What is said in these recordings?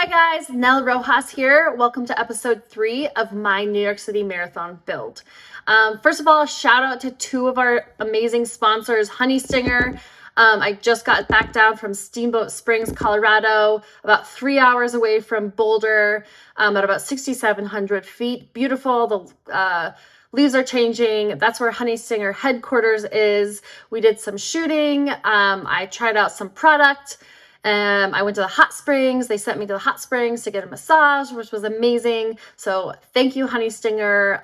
Hi guys, Nell Rojas here. Welcome to episode 3 of my New York City Marathon build. First of all, shout out to 2 of our amazing sponsors, Honey Stinger. I just got back down from Steamboat Springs, Colorado, about 3 hours away from Boulder, at about 6,700 feet. Beautiful. The leaves are changing. That's where Honey Stinger headquarters is. We did some shooting. I tried out some product. I went to the hot springs. They sent me to the hot springs to get a massage, which was amazing. So thank you, Honey Stinger.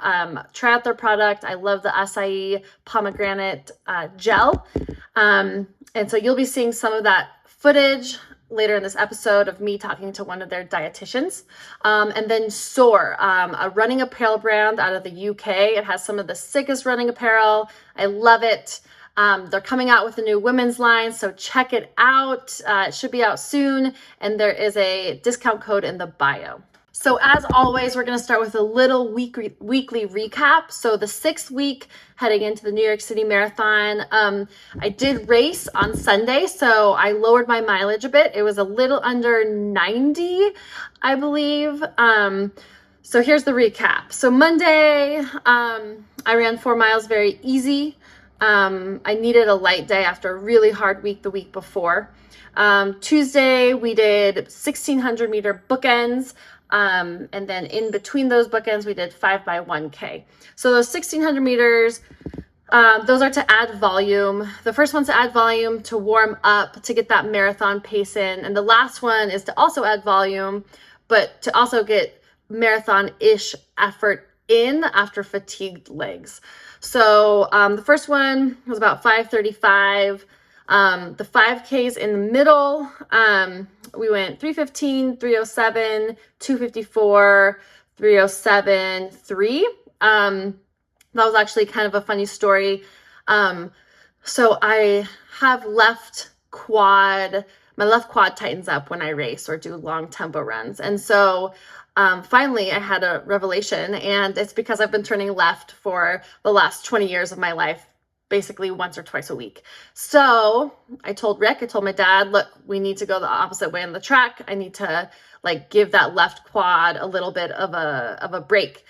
Try out their product. I love the acai pomegranate gel. And so you'll be seeing some of that footage later in this episode of me talking to one of their dietitians. And then Soar, a running apparel brand out of the UK. It has some of the sickest running apparel. I love it. They're coming out with a new women's line, so check it out. It should be out soon, and there is a discount code in the bio. So as always, we're going to start with a little weekly recap. So the 6th week heading into the New York City Marathon, I did race on Sunday, so I lowered my mileage a bit. It was a little under 90, I believe. So here's the recap. So Monday, I ran 4 miles very easy. I needed a light day after a really hard week the week before. Tuesday, we did 1,600 meter bookends. And then in between those bookends, we did 5 by 1K. So those 1,600 meters, those are to add volume. The first one's to add volume, to warm up, to get that marathon pace in. And the last one is to also add volume, but to also get marathon-ish effort in after fatigued legs. So the first one was about 5:35. The 5Ks in the middle, we went 3:15, 3:07, 2:54, 3:07, 3. That was actually kind of a funny story. So I have my left quad tightens up when I race or do long tempo runs. And so finally I had a revelation, and it's because I've been turning left for the last 20 years of my life, basically once or twice a week. So I told my dad, look, we need to go the opposite way on the track. I need to give that left quad a little bit of a break.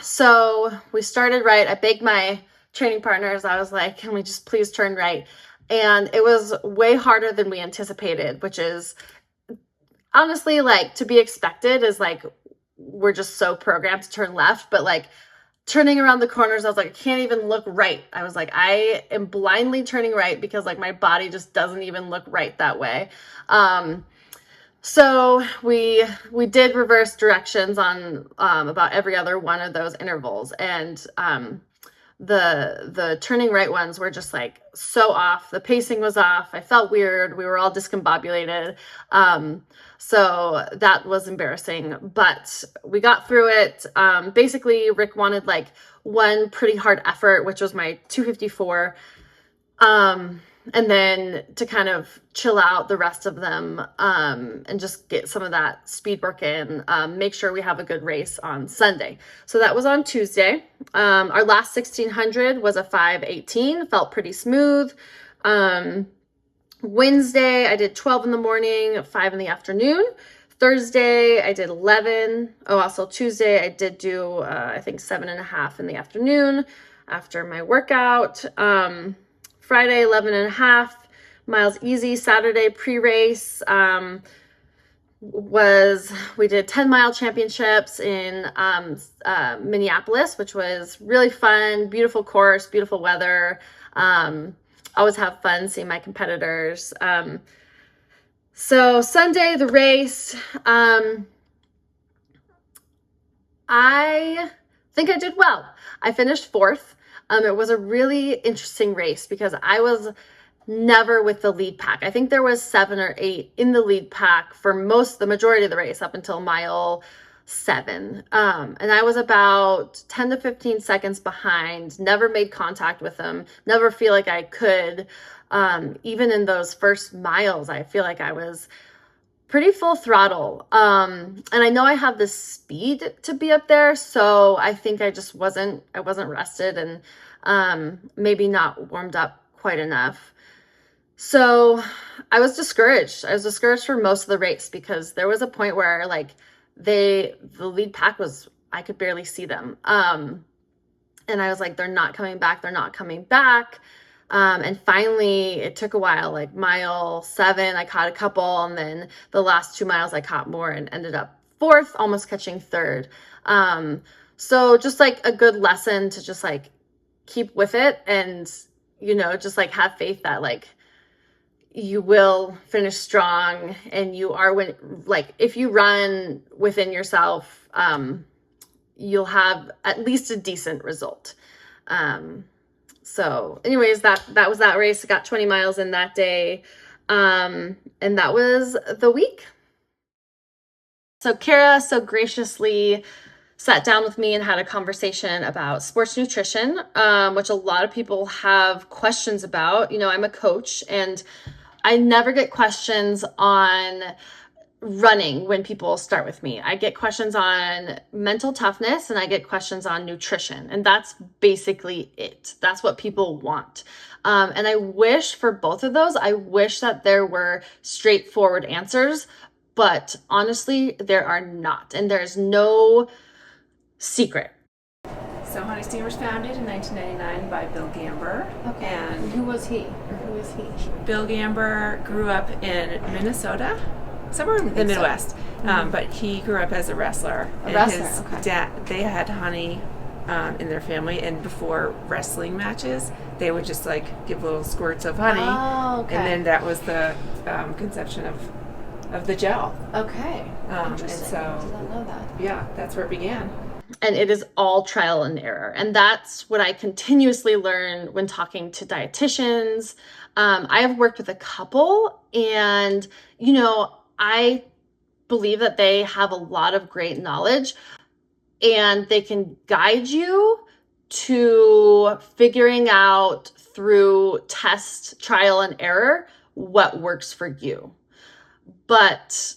So we started right. I begged my training partners. I was like, can we just please turn right? And it was way harder than we anticipated, which is honestly to be expected, is we're just so programmed to turn left, but turning around the corners, I was like, I can't even look right. I was like, I am blindly turning right because my body just doesn't even look right that way. So we did reverse directions on about every other one of those intervals, and the turning right ones were just so off. The pacing was off. I felt weird. We were all discombobulated. So that was embarrassing, but we got through it. Basically Rick wanted one pretty hard effort, which was my 2:54. And then to kind of chill out the rest of them, and just get some of that speed work in, make sure we have a good race on Sunday. So that was on Tuesday. Our last 1,600 was a 5:18, felt pretty smooth. Wednesday, I did 12 in the morning, 5 in the afternoon. Thursday, I did 11. Oh, also Tuesday, I did do, I think 7.5 in the afternoon after my workout. Friday, 11.5 miles easy. Saturday, pre-race, we did 10-mile championships in Minneapolis, which was really fun. Beautiful course, beautiful weather. Always have fun seeing my competitors. So Sunday, the race, I think I did well. I finished 4th. It was a really interesting race because I was never with the lead pack. I think there was 7 or 8 in the lead pack for the majority of the race up until mile 7. And I was about 10 to 15 seconds behind, never made contact with them, never feel like I could. Even in those first miles, I feel like I was pretty full throttle. And I know I have the speed to be up there, so I think I wasn't rested and maybe not warmed up quite enough. So I was discouraged. I was discouraged for most of the race because there was a point where like the lead pack was, I could barely see them. And I was like, they're not coming back. They're not coming back. And finally it took a while, like mile 7, I caught a couple. And then the last 2 miles I caught more and ended up 4th, almost catching 3rd. So just like a good lesson to just like keep with it and, just like have faith that like you will finish strong and you are if you run within yourself, you'll have at least a decent result. So anyways, that was that race. I got 20 miles in that day. And that was the week. So Kara so graciously sat down with me and had a conversation about sports nutrition, which a lot of people have questions about. I'm a coach and I never get questions on running when people start with me. I get questions on mental toughness and I get questions on nutrition. And that's basically it. That's what people want. And I wish for both of those, I wish that there were straightforward answers, but honestly, there are not. And there's no secret. So Honey Steamer was founded in 1999 by Bill Gamber. Okay. And who was he? Or who is he? Bill Gamber grew up in Minnesota, somewhere in the Midwest. But he grew up as a wrestler. His dad, they had honey in their family, and before wrestling matches, they would just like give little squirts of honey. Oh, okay. And then that was the conception of the gel. Okay. And so, I did not know that. Yeah, that's where it began. And it is all trial and error. And that's what I continuously learn when talking to dietitians. I have worked with a couple and, I believe that they have a lot of great knowledge and they can guide you to figuring out through test, trial and error, what works for you. But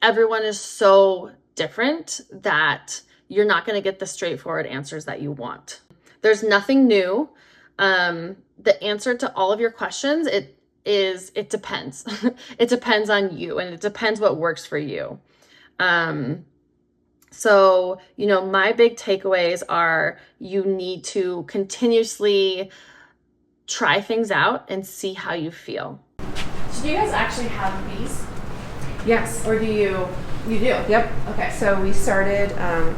everyone is so different that you're not going to get the straightforward answers that you want. There's nothing new. The answer to all of your questions, it depends. It depends on you and it depends what works for you. So, my big takeaways are you need to continuously try things out and see how you feel. So do you guys actually have bees? Yes. Or do you do? Yep. Okay. So we started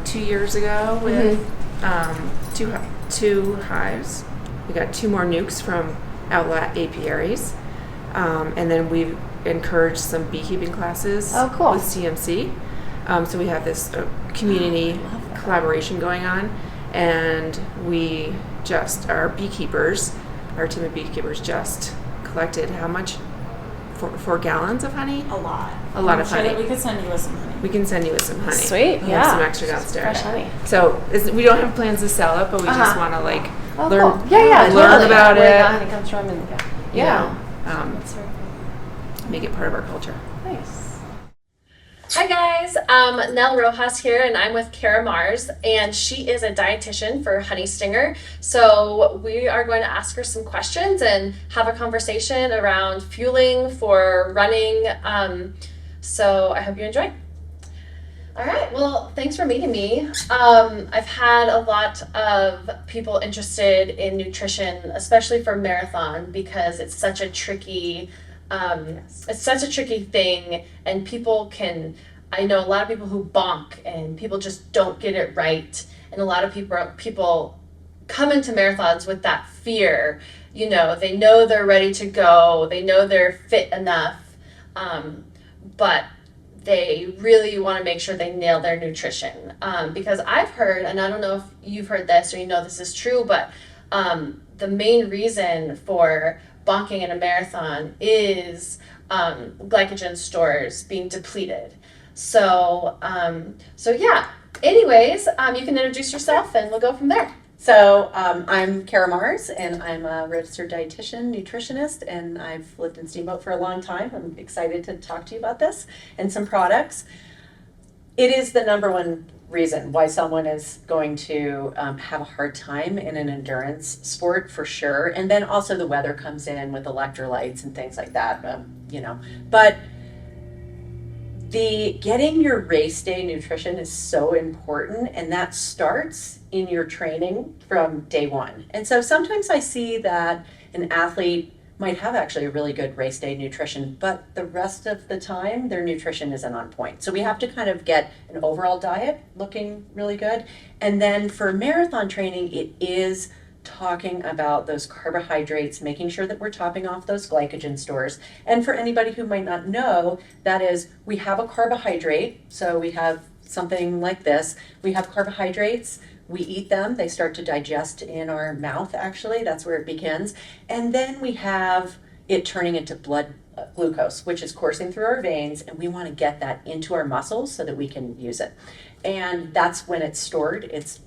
2 years ago with two hives. We got 2 more nukes from outlet apiaries. And then we've encouraged some beekeeping classes with CMC. So we have this community collaboration going on. And our beekeepers, our team of beekeepers just collected how much? 4 gallons of honey? A lot of honey. We could send you with some honey. We can send you with some honey. Sweet. We have some extra downstairs. Fresh honey. So we don't have plans to sell it, but we just want to learn Totally. about Where it. the honey comes from and That's very cool. Make it part of our culture. Nice. Hi guys, Nell Rojas here, and I'm with Kara Mars, and she is a dietitian for Honey Stinger. So we are going to ask her some questions and have a conversation around fueling for running. So I hope you enjoy. All right, well, thanks for meeting me. I've had a lot of people interested in nutrition, especially for marathon, because it's such a tricky it's such a tricky thing, and I know a lot of people who bonk and people just don't get it right, and a lot of people come into marathons with that fear. They know they're ready to go, they know they're fit enough, but they really want to make sure they nail their nutrition, because I've heard, and I don't know if you've heard this or this is true, but the main reason for bonking in a marathon is glycogen stores being depleted. So yeah. Anyways, you can introduce yourself and we'll go from there. So I'm Kara Mars, and I'm a registered dietitian, nutritionist, and I've lived in Steamboat for a long time. I'm excited to talk to you about this and some products. It is the number one reason why someone is going to have a hard time in an endurance sport for sure. And then also the weather comes in with electrolytes and things like that, But the getting your race day nutrition is so important, and that starts in your training from day one. And so sometimes I see that an athlete might have actually a really good race day nutrition, but the rest of the time their nutrition isn't on point. So we have to kind of get an overall diet looking really good. And then for marathon training, it is talking about those carbohydrates, making sure that we're topping off those glycogen stores. And for anybody who might not know, that is, we have a carbohydrate. So we have something like this. We have carbohydrates. We eat them. They start to digest in our mouth, actually. That's where it begins. And then we have it turning into blood glucose, which is coursing through our veins. And we want to get that into our muscles so that we can use it. And that's when it's stored. It's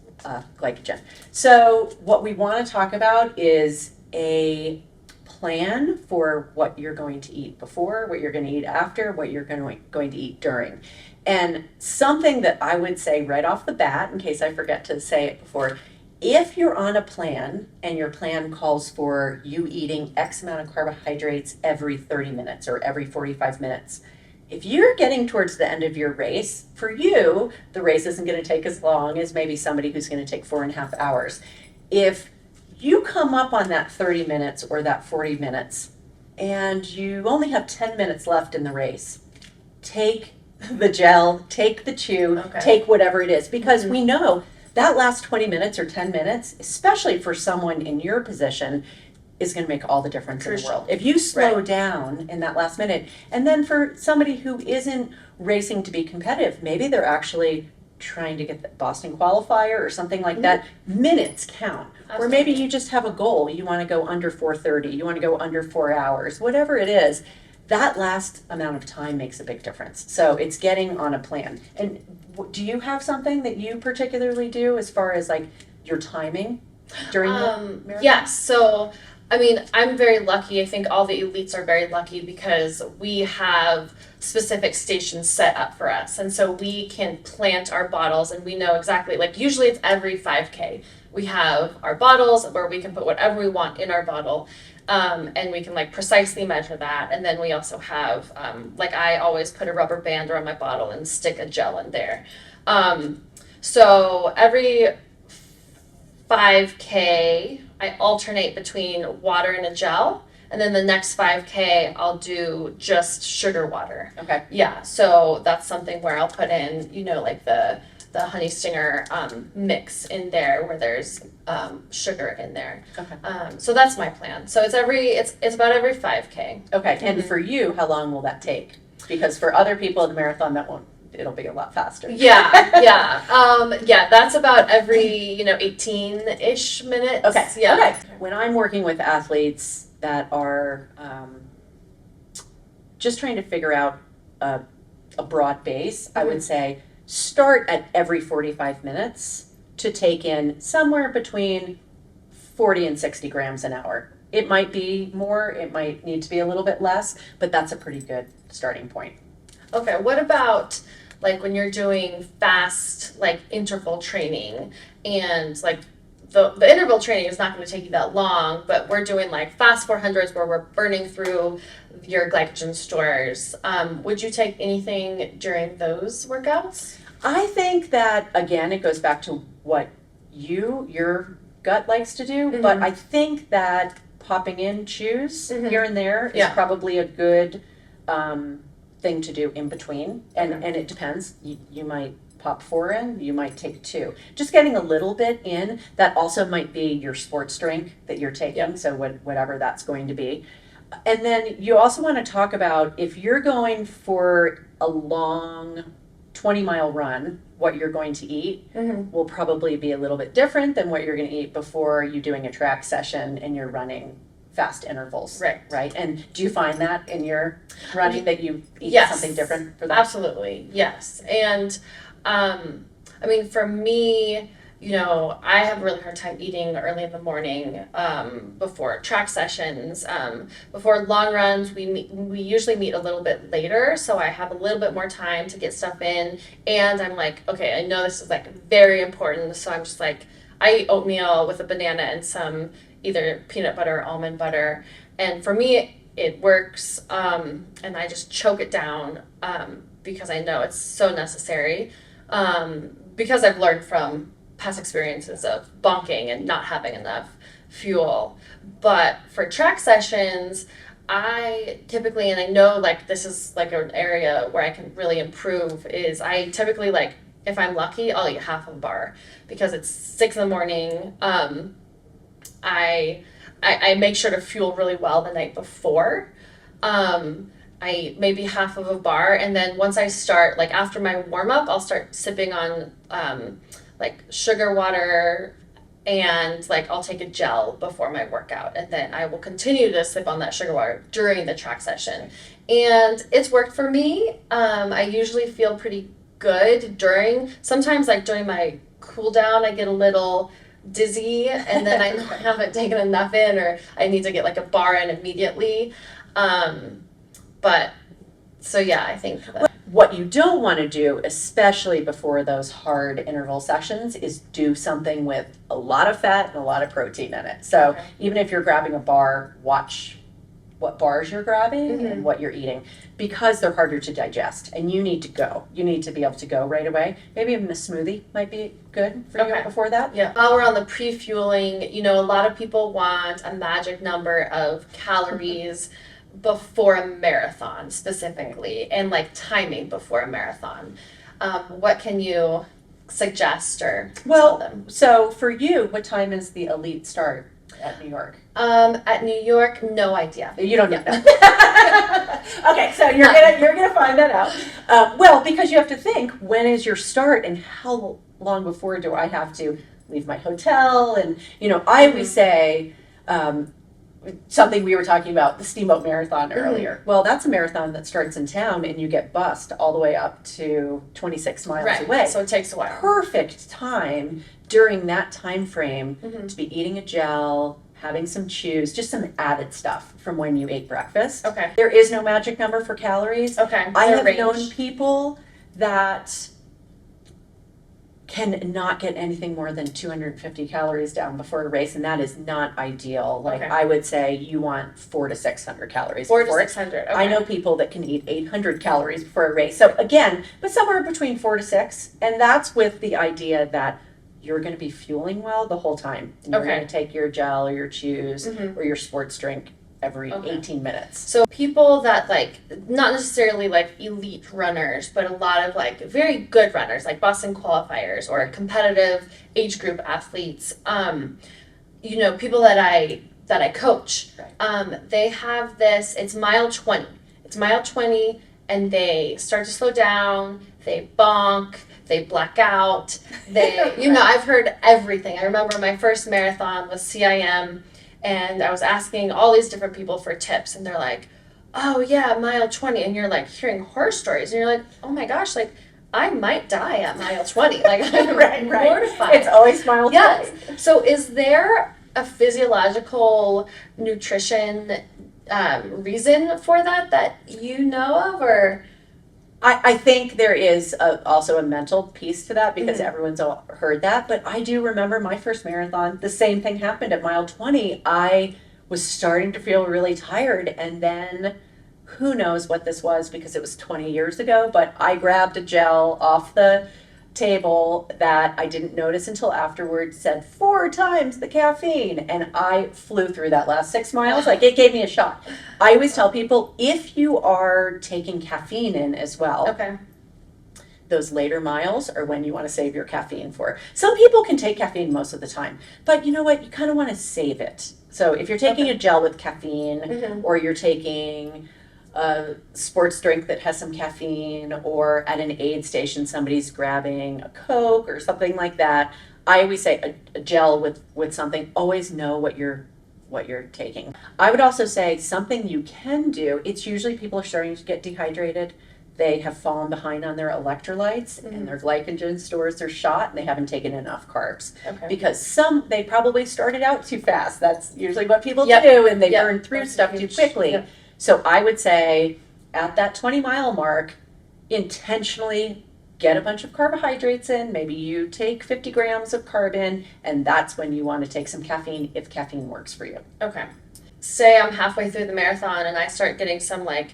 glycogen. So what we want to talk about is a plan for what you're going to eat before, what you're going to eat after, what you're going to eat during. And something that I would say right off the bat, in case I forget to say it before, if you're on a plan and your plan calls for you eating X amount of carbohydrates every 30 minutes or every 45 minutes, if you're getting towards the end of your race, for you, the race isn't going to take as long as maybe somebody who's going to take 4.5 hours. If you come up on that 30 minutes or that 40 minutes and you only have 10 minutes left in the race, take the gel, take the chew, take whatever it is, because we know that last 20 minutes or 10 minutes, especially for someone in your position, is going to make all the difference in the world. If you slow down in that last minute, and then for somebody who isn't racing to be competitive, maybe they're actually trying to get the Boston qualifier or something like that, minutes count. Absolutely. Or maybe you just have a goal. You want to go under 4:30, you want to go under 4 hours, whatever it is. That last amount of time makes a big difference. So it's getting on a plan. And do you have something that you particularly do as far as like your timing during the marathon? Yes. So I mean, I'm very lucky. I think all the elites are very lucky because we have specific stations set up for us. And so we can plant our bottles and we know exactly, like usually it's every 5K. We have our bottles where we can put whatever we want in our bottle. And we can like precisely measure that. And then we also have, like I always put a rubber band around my bottle and stick a gel in there. So every 5K, I alternate between water and a gel, and then the next 5K, I'll do just sugar water. Okay. Yeah, so that's something where I'll put in, like the honey stinger mix in there where there's sugar in there. Okay. So that's my plan. So it's about every 5K. Okay, and for you, how long will that take? Because for other people in the marathon, it'll be a lot faster. Yeah. That's about every 18-ish minutes. Okay. Yeah. Okay. When I'm working with athletes that are just trying to figure out a broad base, I would say start at every 45 minutes to take in somewhere between 40 and 60 grams an hour. It might be more, it might need to be a little bit less, but that's a pretty good starting point. Okay, what about like when you're doing fast like interval training and like the interval training is not going to take you that long, but we're doing like fast 400s where we're burning through your glycogen stores. Would you take anything during those workouts? I think that, again, it goes back to what your gut likes to do, but I think that popping in chews here and there is probably a good thing to do in between, and it depends. You might pop 4 in, you might take 2. Just getting a little bit in, that also might be your sports drink that you're taking, so whatever that's going to be. And then you also want to talk about if you're going for a long 20-mile run, what you're going to eat will probably be a little bit different than what you're going to eat before you're doing a track session and you're running fast intervals. Right. And do you find that in your running that you eat something different for that? Absolutely. Yes. And I mean, for me, I have a really hard time eating early in the morning, before track sessions, before long runs. We usually meet a little bit later, so I have a little bit more time to get stuff in. And I'm like, okay, I know this is like very important, so I'm just like, I eat oatmeal with a banana and some either peanut butter or almond butter, and for me it works. And I just choke it down, because I know it's so necessary, because I've learned from past experiences of bonking and not having enough fuel. But for track sessions, I typically, and I know like this is like an area where I can really improve, is I typically, like, if I'm lucky, I'll eat half of a bar because it's 6 in the morning. I make sure to fuel really well the night before. I eat maybe half of a bar, and then once I start, like after my warm up, I'll start sipping on like sugar water, and like I'll take a gel before my workout, and then I will continue to sip on that sugar water during the track session. And it's worked for me. I usually feel pretty good sometimes like during my cool down, I get a little dizzy, and then I know I haven't taken enough in, or I need to get like a bar in immediately. But so yeah, I think that. What you don't want to do, especially before those hard interval sessions, is do something with a lot of fat and a lot of protein in it. So even if you're grabbing a bar, watch what bars you're grabbing and what you're eating, because they're harder to digest, and you need to go. You need to be able to go right away. Maybe even a smoothie might be good for you before that. Yeah. While we're on the pre-fueling, a lot of people want a magic number of calories before a marathon specifically, and like timing before a marathon. What can you suggest or tell them? So for you, what time is the elite start at New York? At New York, no idea. You don't know. Okay, so you're gonna find that out. Well, because you have to think, when is your start, and how long before do I have to leave my hotel? And I always say, something we were talking about, the Steamboat Marathon earlier. Well, that's a marathon that starts in town, and you get bused all the way up to 26 miles away. So it takes a while. Perfect time during that time frame to be eating a gel, having some chews, just some added stuff from when you ate breakfast. Okay. There is no magic number for calories. Okay. I have known people that can not get anything more than 250 calories down before a race, and that is not ideal. Like, I would say you want 400 to 600 calories. 400 to 600. Okay. I know people that can eat 800 calories before a race. So again, but somewhere between 4 to 6, and that's with the idea that you're going to be fueling well the whole time. And you're going to take your gel or your chews or your sports drink every 18 minutes. So people that not necessarily elite runners, but a lot of very good runners, like Boston qualifiers or competitive age group athletes, people that I coach, they have this, it's mile 20. It's mile 20, and they start to slow down, they bonk, they black out, they, I've heard everything. I remember my first marathon was CIM, and I was asking all these different people for tips, and they're like, oh yeah, mile 20, and you're hearing horror stories, and you're like, oh my gosh, I might die at mile 20. I'm mortified. It's always mile 20. Yes. So is there a physiological nutrition reason for that you know of, or? I think there is also a mental piece to that, because everyone's all heard that. But I do remember my first marathon, the same thing happened at mile 20. I was starting to feel really tired, and then who knows what this was, because it was 20 years ago, but I grabbed a gel off the table that I didn't notice until afterwards, said 4 times the caffeine, and I flew through that last 6 miles. It gave me a shot. I always tell people, if you are taking caffeine in as well, those later miles are when you want to save your caffeine for. Some people can take caffeine most of the time, but you know what? You kind of want to save it. So if you're taking a gel with caffeine, or you're taking a sports drink that has some caffeine, or at an aid station somebody's grabbing a Coke or something like that, I always say a gel with something. Always know what you're taking. I would also say something you can do. It's usually people are starting to get dehydrated. they have fallen behind on their electrolytes and their glycogen stores are shot and they haven't taken enough carbs. Because they probably started out too fast. That's usually what people do, and they burn through stuff too quickly. So I would say at that 20-mile mark, intentionally get a bunch of carbohydrates in. Maybe you take 50 grams of carb in, and that's when you want to take some caffeine if caffeine works for you. Okay. Say I'm halfway through the marathon and I start getting some like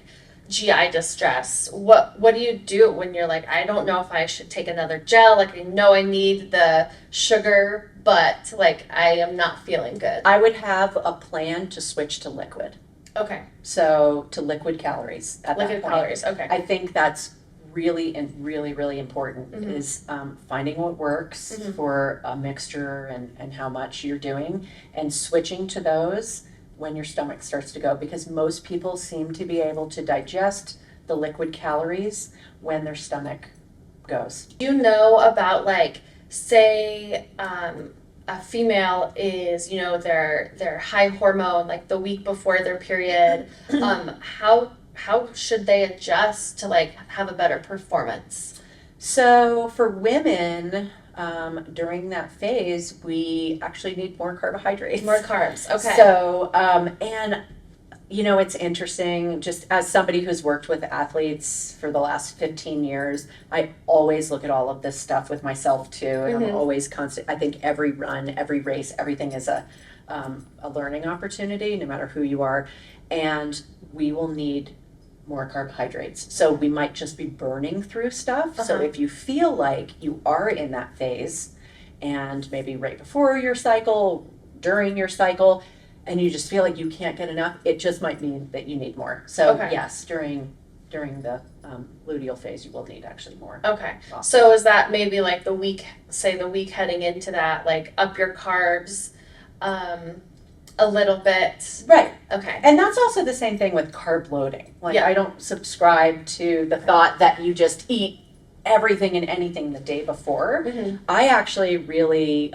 GI distress. What do you do when you're like, I don't know if I should take another gel? Like, I know I need the sugar, but like I am not feeling good. I would have a plan to switch to liquid. Okay. So to liquid calories at liquid that point. Calories. Okay. I think that's really important is finding what works for a mixture and how much you're doing, and switching to those when your stomach starts to go, because most people seem to be able to digest the liquid calories when their stomach goes. Do you know about, like, say a female is, you know, their high hormone, like the week before their period, how should they adjust to like have a better performance? So for women, during that phase, we actually need more carbohydrates. More carbs, okay. So, and you know, it's interesting, just as somebody who's worked with athletes for the last 15 years, I always look at all of this stuff with myself too. And I'm always constant. I think every run, every race, everything is a learning opportunity, no matter who you are. And we will need more carbohydrates. So we might just be burning through stuff. So if you feel like you are in that phase, and maybe right before your cycle, during your cycle, and you just feel like you can't get enough, it just might mean that you need more. So yes, during the luteal phase, you will need actually more. Okay. So is that maybe like the week heading into that, like up your carbs a little bit? Right. Okay. And that's also the same thing with carb loading. Like, I don't subscribe to the thought that you just eat everything and anything the day before. I actually really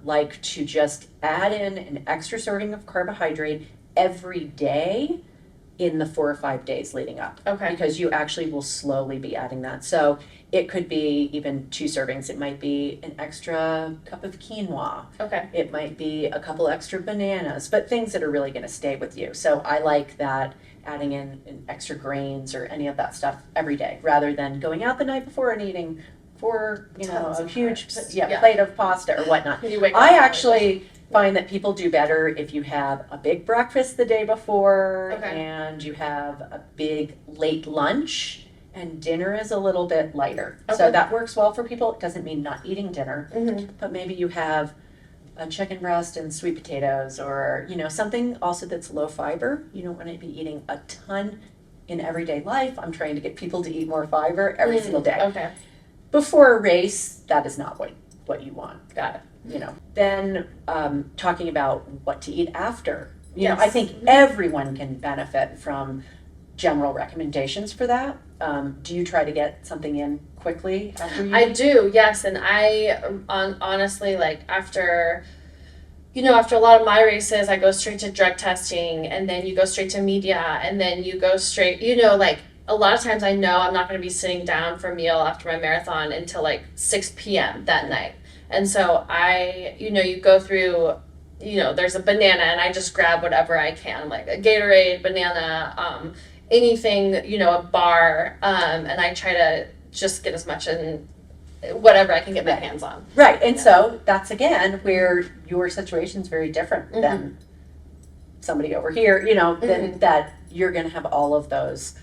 like to just add in an extra serving of carbohydrate every day in the 4 or 5 days leading up. Okay. Because you actually will slowly be adding that. So it could be even 2 servings. It might be an extra cup of quinoa. Okay. It might be a couple extra bananas, but things that are really going to stay with you. So I like that, adding in extra grains or any of that stuff every day, rather than going out the night before and eating a huge plate of pasta or whatnot. I actually find that people do better if you have a big breakfast the day before and you have a big late lunch, and dinner is a little bit lighter. So that works well for people. It doesn't mean not eating dinner, but maybe you have a chicken breast and sweet potatoes, or something also that's low fiber. You don't want to be eating a ton in everyday life. I'm trying to get people to eat more fiber every single day. Okay. Before a race, that is not what you want. Got it. Then talking about what to eat after. I think everyone can benefit from general recommendations for that. Do you try to get something in quickly after you? I do, yes. And I honestly, like, after a lot of my races, I go straight to drug testing, and then you go straight to media, and then you go straight, like, a lot of times I know I'm not going to be sitting down for a meal after my marathon until like 6 p.m. that night. And so you go through, there's a banana, and I just grab whatever I can, like a Gatorade, banana, anything, a bar, and I try to just get as much in whatever I can get my hands on. Right. And so that's, again, where your situation's very different than somebody over here, than that you're going to have all of those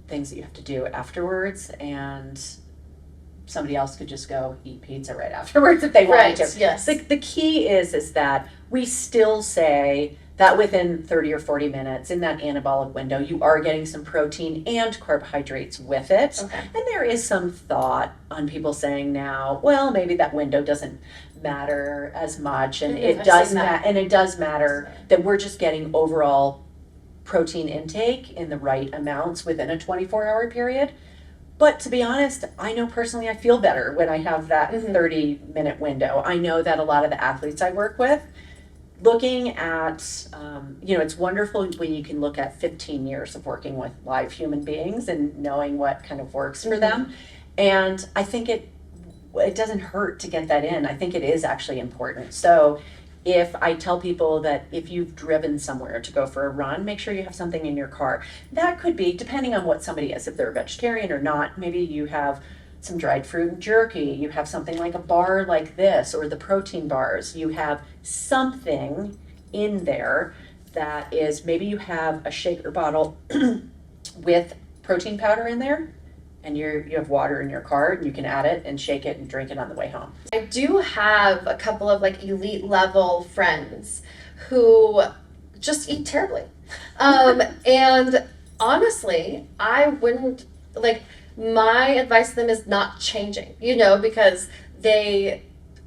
things that you have to do afterwards, and somebody else could just go eat pizza right afterwards if they wanted to. Yes. The key is that we still say that within 30 or 40 minutes in that anabolic window, you are getting some protein and carbohydrates with it. Okay. And there is some thought on people saying now, well, maybe that window doesn't matter as much, and it does matter that we're just getting overall protein intake in the right amounts within a 24-hour period. But to be honest, I know personally I feel better when I have that 30-minute window. I know that a lot of the athletes I work with, looking at, it's wonderful when you can look at 15 years of working with live human beings and knowing what kind of works for them. And I think it doesn't hurt to get that in. I think it is actually important. So if I tell people that if you've driven somewhere to go for a run, make sure you have something in your car. That could be, depending on what somebody is, if they're a vegetarian or not, maybe you have some dried fruit and jerky, you have something like a bar like this, or the protein bars. You have something in there that is, maybe you have a shaker bottle with protein powder in there, and you have water in your car, and you can add it and shake it and drink it on the way home. I do have a couple of like elite level friends who just eat terribly. And honestly, I wouldn't, like, my advice to them is not changing, because they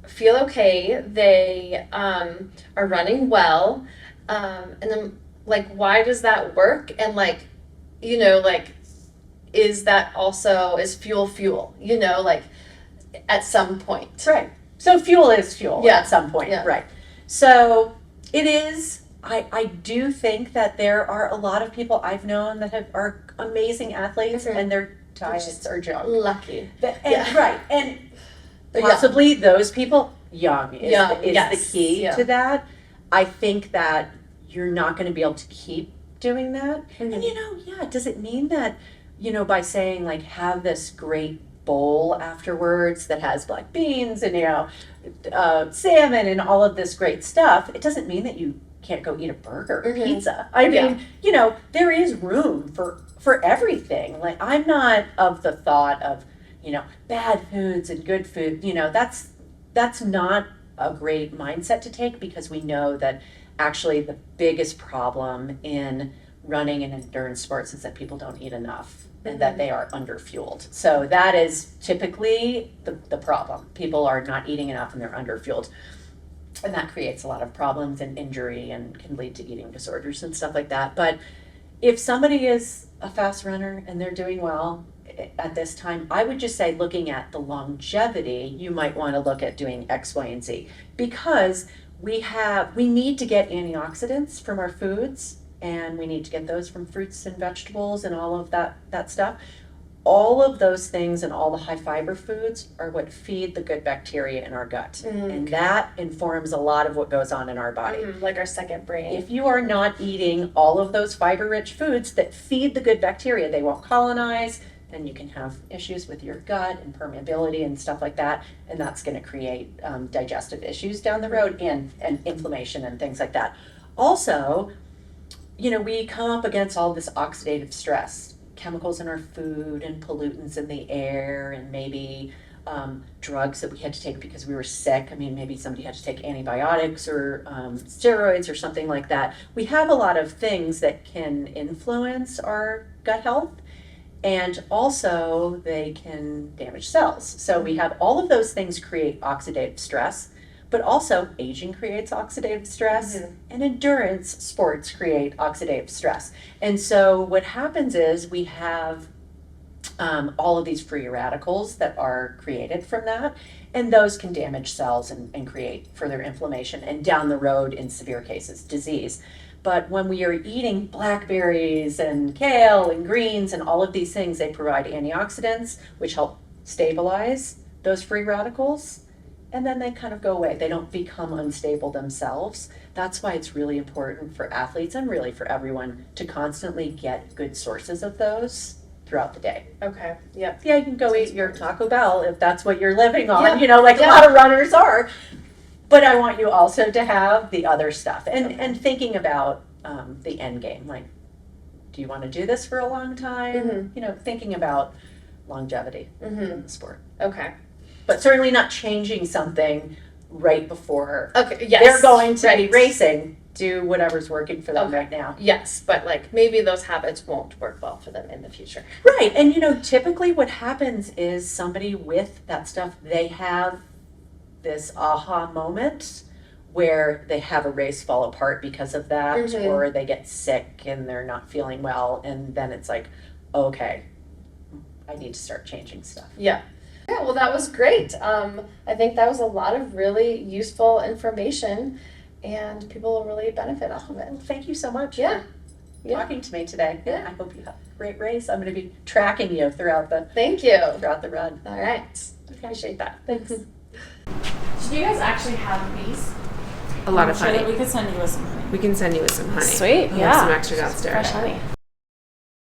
feel okay, they are running well, and then, like, why does that work? And, like, is that also, is fuel, like, at some point. Right. So fuel is fuel at some point. Yeah. Right. So it is, I do think that there are a lot of people I've known that are amazing athletes, and their diets are junk. Lucky. Right. And possibly those people, young is the key to that. I think that you're not going to be able to keep doing that. Mm-hmm. And does it mean that, by saying, like, have this great bowl afterwards that has black beans and, salmon and all of this great stuff, it doesn't mean that you can't go eat a burger or pizza. I mean, there is room for everything. Like, I'm not of the thought of, bad foods and good food. That's not a great mindset to take, because we know that actually the biggest problem in running and endurance sports is that people don't eat enough, and that they are underfueled. So that is typically the problem. People are not eating enough and they're underfueled. And that creates a lot of problems and injury and can lead to eating disorders and stuff like that. But if somebody is a fast runner and they're doing well at this time, I would just say, looking at the longevity, you might want to look at doing X, Y, and Z, because we need to get antioxidants from our foods, and we need to get those from fruits and vegetables and all of that stuff. All of those things and all the high fiber foods are what feed the good bacteria in our gut. And that informs a lot of what goes on in our body. Like our second brain. If you are not eating all of those fiber-rich foods that feed the good bacteria, they won't colonize, then you can have issues with your gut and permeability and stuff like that. And that's going to create digestive issues down the road and inflammation and things like that. Also, we come up against all this oxidative stress, chemicals in our food and pollutants in the air, and maybe drugs that we had to take because we were sick. I mean, maybe somebody had to take antibiotics or steroids or something like that. We have a lot of things that can influence our gut health, and also they can damage cells. So we have all of those things create oxidative stress. But also, aging creates oxidative stress, and endurance sports create oxidative stress. And so what happens is we have all of these free radicals that are created from that, and those can damage cells and create further inflammation, and down the road, in severe cases, disease. But when we are eating blackberries and kale and greens and all of these things, they provide antioxidants, which help stabilize those free radicals. And then they kind of go away. They don't become unstable themselves. That's why it's really important for athletes, and really for everyone, to constantly get good sources of those throughout the day. Okay. Yeah. Yeah, you can go eat your Taco Bell if that's what you're living on, a lot of runners are. But I want you also to have the other stuff, and thinking about the end game. Like, do you want to do this for a long time? Thinking about longevity in the sport. Okay. But certainly not changing something right before they're going to be racing. Do whatever's working for them right now. Yes, but like maybe those habits won't work well for them in the future. Right, and typically what happens is somebody with that stuff, they have this aha moment where they have a race fall apart because of that, or they get sick and they're not feeling well, and then it's like, okay, I need to start changing stuff. Yeah, well, that was great. I think that was a lot of really useful information, and people will really benefit off of it. Well, thank you so much Yeah. for talking to me today. Yeah. I hope you have a great race. I'm going to be tracking you throughout the run. All right. Okay. Appreciate that. Thanks. Do you guys actually have bees? A lot of Sure honey. that we could send you with some honey. We can send you with some honey. Sweet, We yeah. have some extra downstairs. Fresh honey.